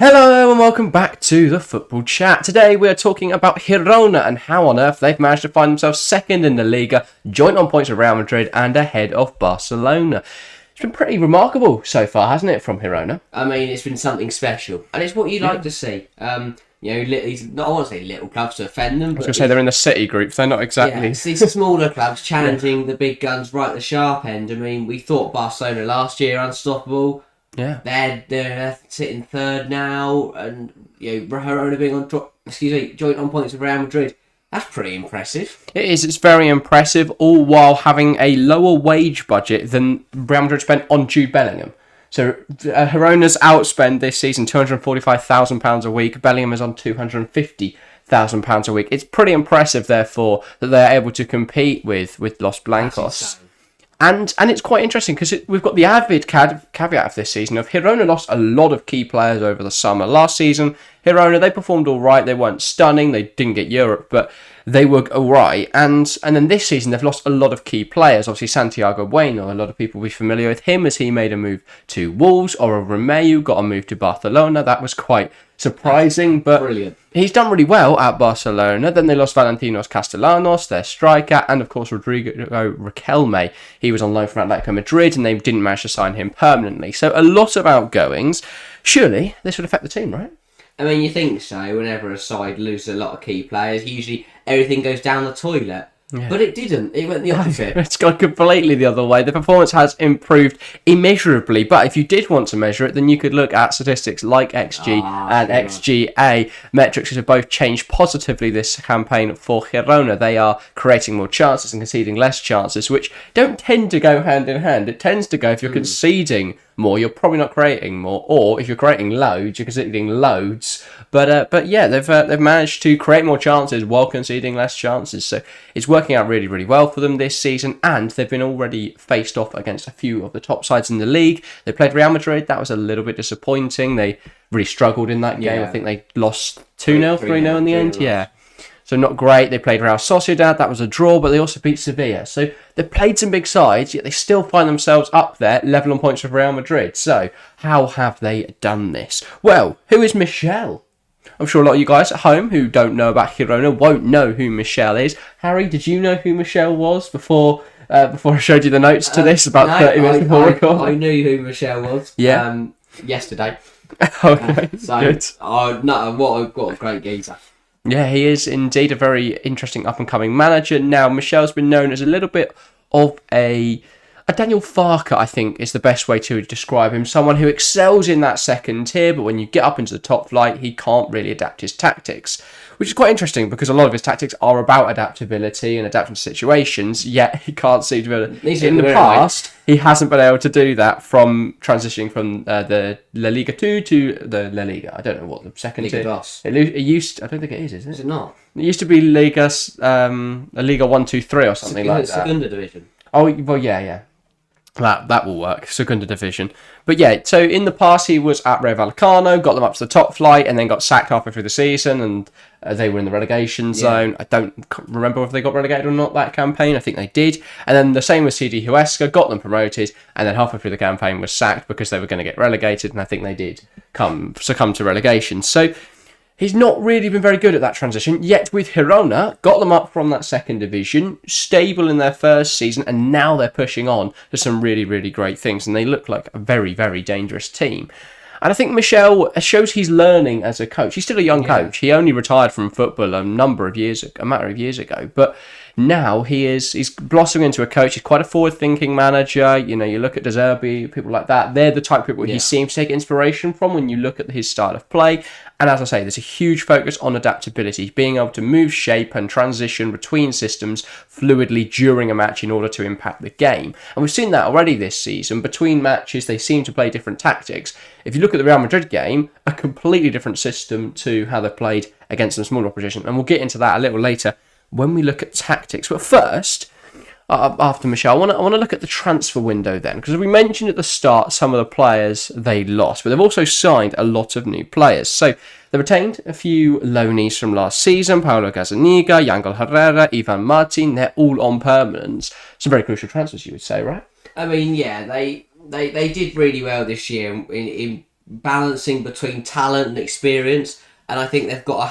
Hello and welcome back to the Football Chat. Today we are talking about Girona and how on earth they've managed to find themselves second in the Liga, joint on points with Real Madrid and ahead of Barcelona. It's been pretty remarkable so far, hasn't it, from Girona? I mean, it's been something special, and it's what you like to see. Not I want to say little clubs to offend them. I was going to say they're in the City group, they're not exactly. Yeah, it's these smaller clubs challenging the big guns right at the sharp end. I mean, we thought Barcelona last year unstoppable. Yeah, they're sitting third now, and Girona being on joint on points with Real Madrid. That's pretty impressive. it is. It's very impressive, all while having a lower wage budget than Real Madrid spent on Jude Bellingham. So Girona's outspend this season £245,000 a week. Bellingham is on £250,000 a week. It's pretty impressive, therefore, that they're able to compete with Los Blancos. And it's quite interesting because we've got the avid caveat of this season of Girona lost a lot of key players over the summer. Last season, Girona, they performed all right. They weren't stunning. They didn't get Europe, but they were all right. And then this season, they've lost a lot of key players. Obviously, Santiago Bueno, a lot of people will be familiar with him as he made a move to Wolves. Or Romeu got a move to Barcelona. That was quite surprising, but brilliant. He's done really well at Barcelona. Then they lost Valentinos Castellanos, their striker, and of course Rodrigo Riquelme. He was on loan from Atletico Madrid, and they didn't manage to sign him permanently. So a lot of outgoings. Surely this would affect the team, right? I mean, you think so. Whenever a side loses a lot of key players, usually everything goes down the toilet. Yeah. But it didn't. It went the opposite. It's gone completely the other way. The performance has improved immeasurably. But if you did want to measure it, then you could look at statistics like XG and XGA metrics, which have both changed positively this campaign for Girona. They are creating more chances and conceding less chances, which don't tend to go hand in hand. It tends to go if you're conceding more, you're probably not creating more, or if you're creating loads, you're conceding loads. But yeah, they've managed to create more chances while conceding less chances. So it's working out really, really well for them this season, and they've been already faced off against a few of the top sides in the league. They played Real Madrid. That was a little bit disappointing. They really struggled in that game. I think they lost 2-0, 3-0 in the end. Yeah. So not great. They played Real Sociedad. That was a draw, but they also beat Sevilla. So they played some big sides, yet they still find themselves up there, level on points with Real Madrid. So how have they done this? Well, who is Michel? I'm sure a lot of you guys at home who don't know about Girona won't know who Michel is. Harry, did you know who Michel was before I showed you the notes to this about 30 minutes before recording? I knew who Michel was. Yeah. Yesterday. Okay. Good. What a great geezer. Yeah, he is indeed a very interesting up-and-coming manager. Now, Michel's been known as a little bit of a Daniel Farke, I think, is the best way to describe him. Someone who excels in that second tier, but when you get up into the top flight, he can't really adapt his tactics. Which is quite interesting, because a lot of his tactics are about adaptability and adapting to situations, yet he can't seem to be able to. In the past, he hasn't been able to do that from transitioning from the La Liga 2 to the La Liga. I don't know what the second Liga tier. Dos. It used. I don't think it is it? Is it not? It used to be Liga 1, 2, 3 or something like that. Segunda division. Oh, well, yeah. That will work, Segunda Division. But yeah, so in the past he was at Rayo Vallecano, got them up to the top flight, and then got sacked halfway through the season, and they were in the relegation zone. I don't remember if they got relegated or not that campaign. I think they did. And then the same with CD Huesca, got them promoted, and then halfway through the campaign was sacked because they were going to get relegated, and I think they did succumb to relegation. So he's not really been very good at that transition, yet with Girona, got them up from that second division, stable in their first season, and now they're pushing on to some really, really great things, and they look like a very, very dangerous team. And I think Michel shows he's learning as a coach. He's still a young coach. He only retired from football a matter of years ago, but now he's blossoming into a coach. He's quite a forward-thinking manager. You know, you look at De Zerbi, people like that. They're the type of people he seems to take inspiration from when you look at his style of play. And as I say, there's a huge focus on adaptability, being able to move shape and transition between systems fluidly during a match in order to impact the game. And we've seen that already this season. Between matches, they seem to play different tactics. If you look at the Real Madrid game, a completely different system to how they played against some smaller opposition. And we'll get into that a little later when we look at tactics. But first, after Michel, I want to look at the transfer window then, because we mentioned at the start some of the players they lost, but they've also signed a lot of new players. So they retained a few loanees from last season: Paulo Gazzaniga, Yangel Herrera, Ivan Martin. They're all on permanents. Some very crucial transfers, you would say, right? I mean, yeah, they did really well this year in balancing between talent and experience, and I think they've got a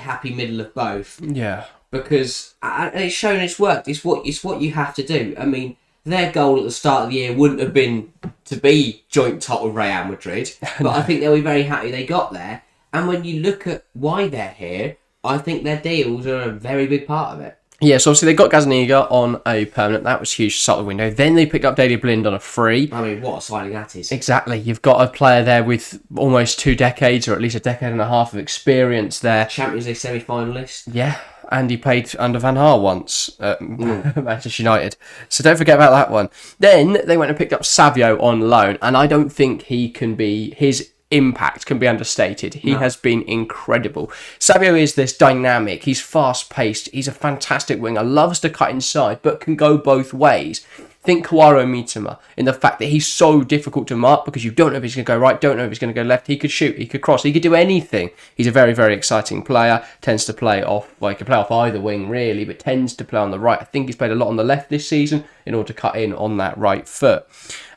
happy middle of both. Yeah. Because and it's shown it's worked. It's what you have to do. I mean, their goal at the start of the year wouldn't have been to be joint top with Real Madrid, but I think they'll be very happy they got there. And when you look at why they're here, I think their deals are a very big part of it. Yeah, so obviously they got Gazaniga on a permanent. That was huge to start the window. Then they picked up Daley Blind on a free. I mean, what a signing that is. Exactly. You've got a player there with almost 2 decades, or at least a decade and a half of experience there. Champions League semi-finalist. Yeah, and he played under Van Gaal once at Manchester United. So don't forget about that one. Then they went and picked up Savio on loan, and I don't think his impact can be understated. He has been incredible. Savio is this dynamic. He's fast-paced. He's a fantastic winger. Loves to cut inside, but can go both ways. Think Kawaro Mitoma in the fact that he's so difficult to mark because you don't know if he's going to go right, don't know if he's going to go left. He could shoot, he could cross, he could do anything. He's a very, very exciting player. Tends to play off, he can play off either wing really, but tends to play on the right. I think he's played a lot on the left this season in order to cut in on that right foot.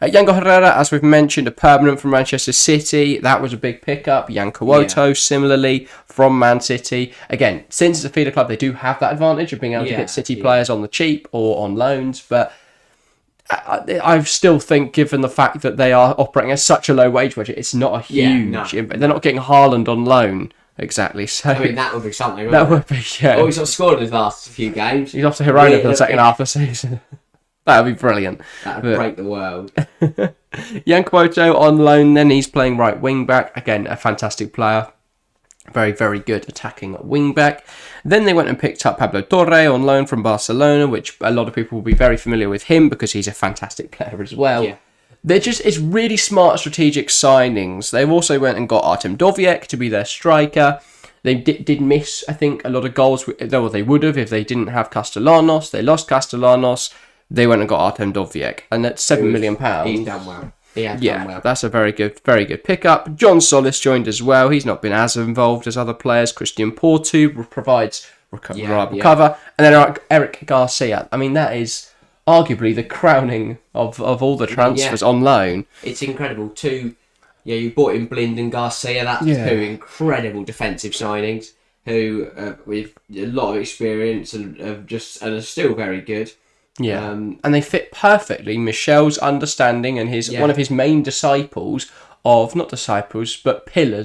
Yango Herrera, as we've mentioned, a permanent from Manchester City. That was a big pickup. Jan Kuoto, similarly, from Man City. Again, since it's a feeder club, they do have that advantage of being able to get City players on the cheap or on loans, but I still think, given the fact that they are operating at such a low wage budget, it's not a huge impact. They're not getting Haaland on loan, exactly. So I mean, that would be something, that would be, yeah. Oh, he's not scored in his last few games. He's off to Girona for the second half of the season. That would be brilliant. That would break the world. Jan Kuoto on loan, then he's playing right wing back. Again, a fantastic player. Very, very good attacking wing back. Then they went and picked up Pablo Torre on loan from Barcelona, which a lot of people will be very familiar with him because he's a fantastic player as well. Yeah. It's really smart strategic signings. They've also went and got Artem Doviek to be their striker. They did miss, I think, a lot of goals. Though they would have if they didn't have Castellanos. They lost Castellanos. They went and got Artem Doviek, and that's £7 million. He's done well. That's a very good pickup. John Solis joined as well. He's not been as involved as other players. Christian Porto provides reliable cover. And then Eric Garcia. I mean, that is arguably the crowning of all the transfers on loan. It's incredible. You bought in Blind and Garcia. That's 2 incredible defensive signings who with a lot of experience and are still very good. Yeah, and they fit perfectly. Michel's understanding and one of his main pillars,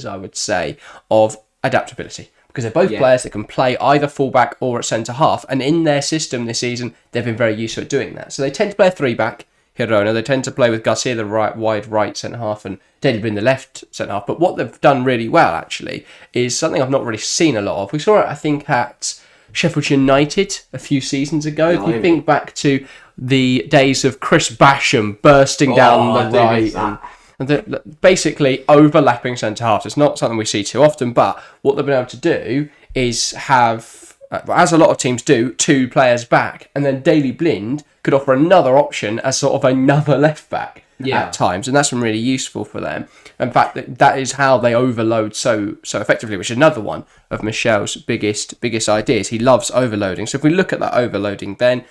I would say, of adaptability. Because they're both players that can play either fullback or at centre half. And in their system this season, they've been very useful at doing that. So they tend to play a 3-back, Girona. They tend to play with Garcia, the wide right centre half, and Daley Blind, the left centre half. But what they've done really well, actually, is something I've not really seen a lot of. We saw it, I think, at Sheffield United a few seasons ago. If you think back to the days of Chris Basham bursting down the right and basically overlapping centre halves. It's not something we see too often, but what they've been able to do is have, as a lot of teams do, 2 players back, and then Daley Blind could offer another option as sort of another left back at times, and that's been really useful for them. In fact, that is how they overload so effectively, which is another one of Michel's biggest ideas. He loves overloading. So if we look at that overloading, then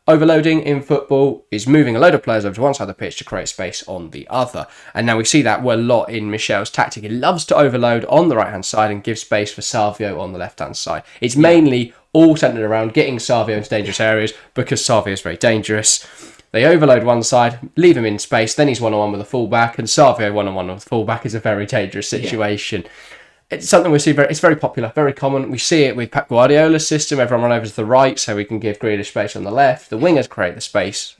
overloading in football is moving a load of players over to one side of the pitch to create space on the other. And now we see that a lot in Michel's tactic. He loves to overload on the right-hand side and give space for Savio on the left-hand side. It's mainly all centred around getting Savio into dangerous areas because Savio is very dangerous. They overload one side, leave him in space, then he's one-on-one with a full-back, and Savio one-on-one with a full-back is a very dangerous situation. It's something we see, it's very popular, very common. We see it with Pep Guardiola's system. Everyone run over to the right so we can give Grealish space on the left. The wingers create the space,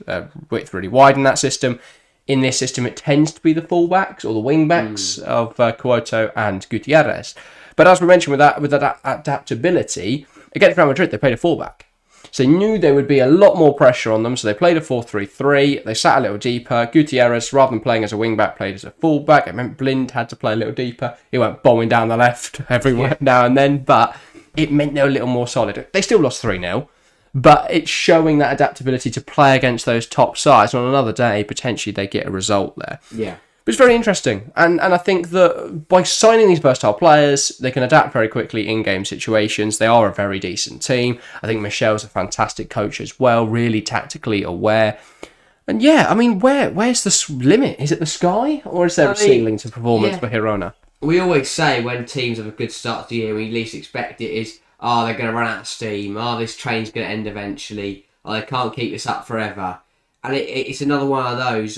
width really wide in that system. In this system, it tends to be the full-backs or the wing-backs of Kuoto and Gutierrez. But as we mentioned with that adaptability, against Real Madrid, they played a full-back. So they knew there would be a lot more pressure on them, so they played a 4-3-3. They sat a little deeper. Gutierrez, rather than playing as a wing-back, played as a full-back. It meant Blind had to play a little deeper. He went bombing down the left everywhere now and then, but it meant they were a little more solid. They still lost 3-0, but it's showing that adaptability to play against those top sides. On another day, potentially they get a result there. Yeah. But it's very interesting, and I think that by signing these versatile players, they can adapt very quickly in game situations. They are a very decent team. I think Michel's a fantastic coach as well, really tactically aware. And yeah, I mean, where's the limit? Is it the sky, or is there a ceiling to performance for Girona? We always say when teams have a good start to the year, we least expect it is, they're going to run out of steam, this train's going to end eventually, they can't keep this up forever. And it's another one of those,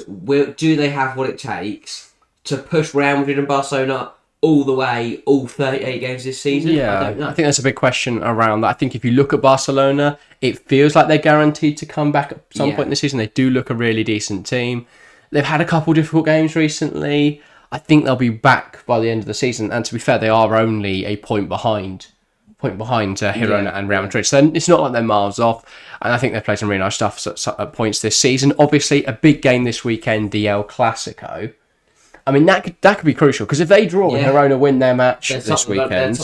do they have what it takes to push Real Madrid and Barcelona all the way, all 38 games this season? Yeah, I don't know. I think that's a big question around that. I think if you look at Barcelona, it feels like they're guaranteed to come back at some point in the season. They do look a really decent team. They've had a couple difficult games recently. I think they'll be back by the end of the season. And to be fair, they are only a point behind Girona and Real Madrid. So it's not like they're miles off. And I think they've played some really nice stuff at points this season. Obviously, a big game this weekend, the El Clasico. I mean, that could be crucial, because if they draw and Girona win their match this weekend,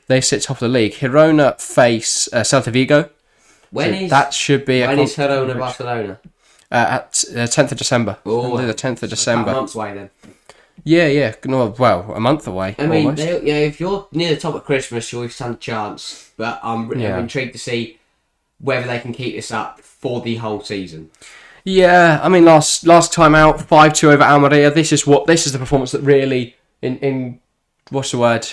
they sit top of the league. Girona face Celta Vigo. That should be when is Girona Barcelona? At 10th of December. Oh, the 10th of December. A month's away then. Yeah. No, well, a month away. I mean, if you're near the top of Christmas, you'll stand a chance. But I'm intrigued to see whether they can keep this up for the whole season. Yeah, I mean, last time out, 5-2 over Almeria. This is the performance that really, in what's the word,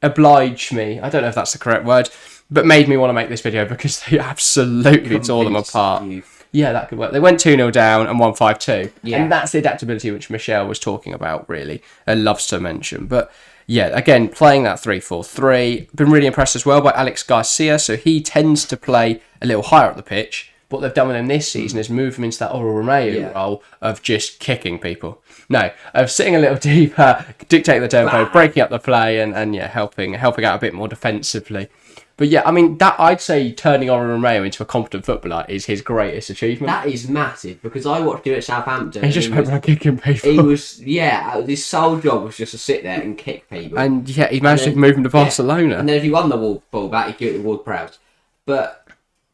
obliged me. I don't know if that's the correct word, but made me want to make this video, because they absolutely tore them apart. Yeah, that could work. They went 2-0 down and won 5-2. Yeah. And that's the adaptability which Michel was talking about, really, and loves to mention. But yeah, again, playing that 3-4-3. Been really impressed as well by Alex Garcia. So he tends to play a little higher up the pitch. What they've done with him this season is move him into that Oro Romeo role of just kicking people. No, of sitting a little deeper, dictating the tempo, breaking up the play, and helping out a bit more defensively. But yeah, I mean, that I'd say turning Oro Romeo into a competent footballer is his greatest achievement. That is massive, because I watched him at Southampton. He just went around kicking people. He was, his sole job was just to sit there and kick people. And he managed to move him to Barcelona. And then if he won the ball back, he'd give it to Ward Prowse. But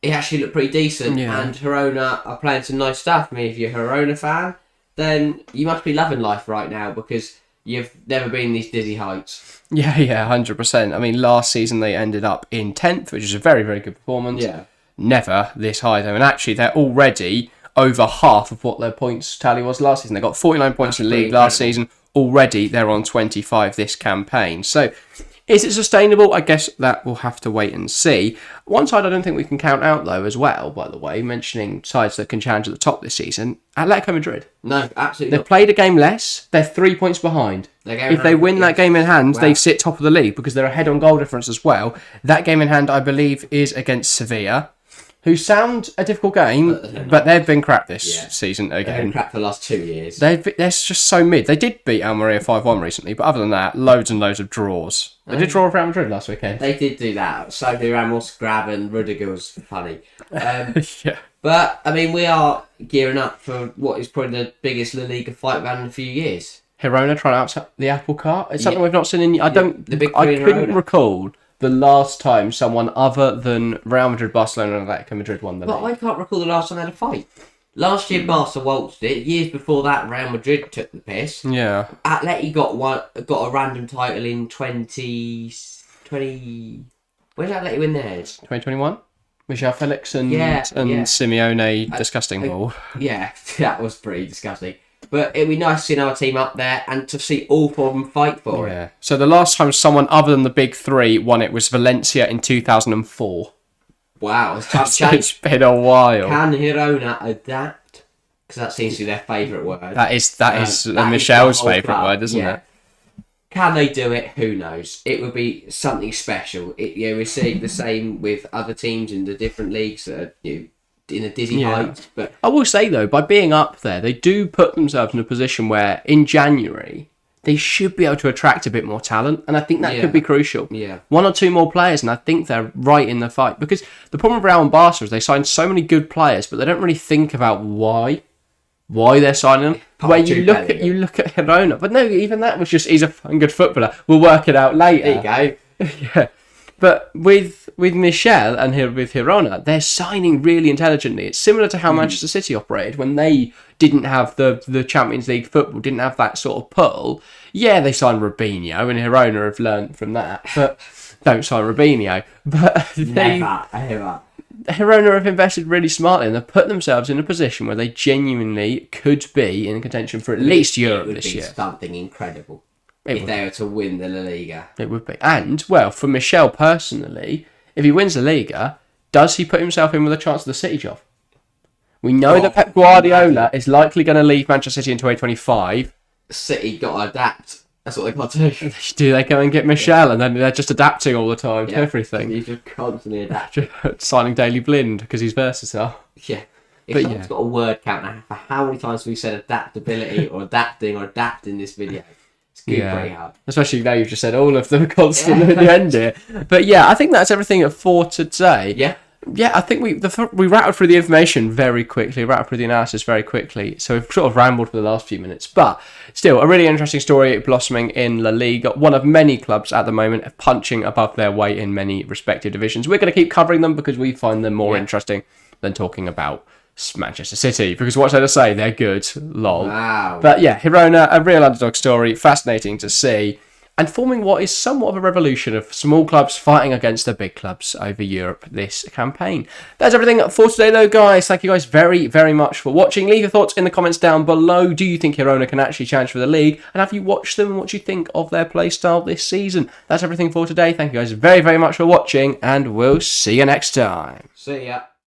he actually looked pretty decent, and Girona are playing some nice stuff. I mean, if you're a Girona fan, then you must be loving life right now, because you've never been these dizzy heights. Yeah, 100%. I mean, last season they ended up in 10th, which is a very, very good performance. Yeah. Never this high, though. And actually, they're already over half of what their points tally was last season. They got 49 points in the league last season. Already, they're on 25 this campaign. So, is it sustainable? I guess that we'll have to wait and see. One side I don't think we can count out, though, as well, by the way, mentioning sides that can challenge at the top this season, Atletico Madrid. No, absolutely They've played a game less. They're 3 points behind. If they win that game in hand, they sit top of the league, because they're ahead on goal difference as well. That game in hand, I believe, is against Sevilla, who sound a difficult game, but they've been crap this season again. They've been crap for the last 2 years. They're just so mid. They did beat Almeria 5-1 recently, but other than that, loads and loads of draws. They did draw with Real Madrid last weekend. They did do that. So did Ramos, Grab, and Rudiger was funny. Yeah. But, I mean, we are gearing up for what is probably the biggest La Liga fight we've had in a few years. Girona trying to upset the apple cart. It's something we've not seen in... I couldn't Girona. recall the last time someone other than Real Madrid, Barcelona, and Atletico Madrid won the league. But I can't recall the last time they had a fight. Last year, Barca waltzed it. Years before that, Real Madrid took the piss. Yeah. Atleti got a random title in 2020. When did Atleti win theirs? 2021? Michel Felix and Simeone disgusting ball. Yeah, that was pretty disgusting. But it'd be nice to see another team up there and to see all four of them fight for it. So the last time someone other than the big three won it was Valencia in 2004. Wow, it's tough So it's been a while. Can Girona adapt? Because that seems to be their favourite word. That is Michel's favourite word, isn't it? Can they do it? Who knows? It would be something special. We're seeing the same with other teams in the different leagues that are in a dizzy height. But I will say, though, by being up there, they do put themselves in a position where in January they should be able to attract a bit more talent, and I think that could be crucial. Yeah. 1 or 2 more players, and I think they're right in the fight. Because the problem with Real and Barca is they sign so many good players, but they don't really think about why they're signing them. Where you look at Girona, but no, even that was just he's a good footballer. We'll work it out later. There you go. Yeah. But with Michel and with Girona, they're signing really intelligently. It's similar to how Manchester City operated when they didn't have the Champions League football, didn't have that sort of pull. Yeah, they signed Robinho, and Girona have learnt from that. But don't sign Robinho. But never. Girona have invested really smartly and they've put themselves in a position where they genuinely could be in contention for at least Europe this year. It would be something incredible if they were to win the La Liga. It would be. And, well, for Michel personally, if he wins the Liga, does he put himself in with a chance of the City job? We know that Pep Guardiola is likely going to leave Manchester City in 2025. City got to adapt. That's what they got to do. Do they go and get Michel and then they're just adapting all the time to everything? He's just constantly adapting. Signing Daily Blind because he's versatile. Yeah. If someone's got a word count now for how many times we said adaptability or adapting or adapt in this video, it's pretty hard. Especially now you've just said all of them constantly at the end here. But yeah, I think that's everything for today. Yeah. Yeah, I think we rattled through the information very quickly, rattled through the analysis very quickly. So we've sort of rambled for the last few minutes. But still, a really interesting story blossoming in La Liga. One of many clubs at the moment punching above their weight in many respective divisions. We're going to keep covering them because we find them more interesting than talking about Manchester City. Because what's there to say? They're good. Lol. Wow. But yeah, Girona, a real underdog story. Fascinating to see. And forming what is somewhat of a revolution of small clubs fighting against the big clubs over Europe this campaign. That's everything for today, though, guys. Thank you guys very, very much for watching. Leave your thoughts in the comments down below. Do you think Girona can actually challenge for the league? And have you watched them and what do you think of their play style this season? That's everything for today. Thank you guys very, very much for watching, and we'll see you next time. See ya.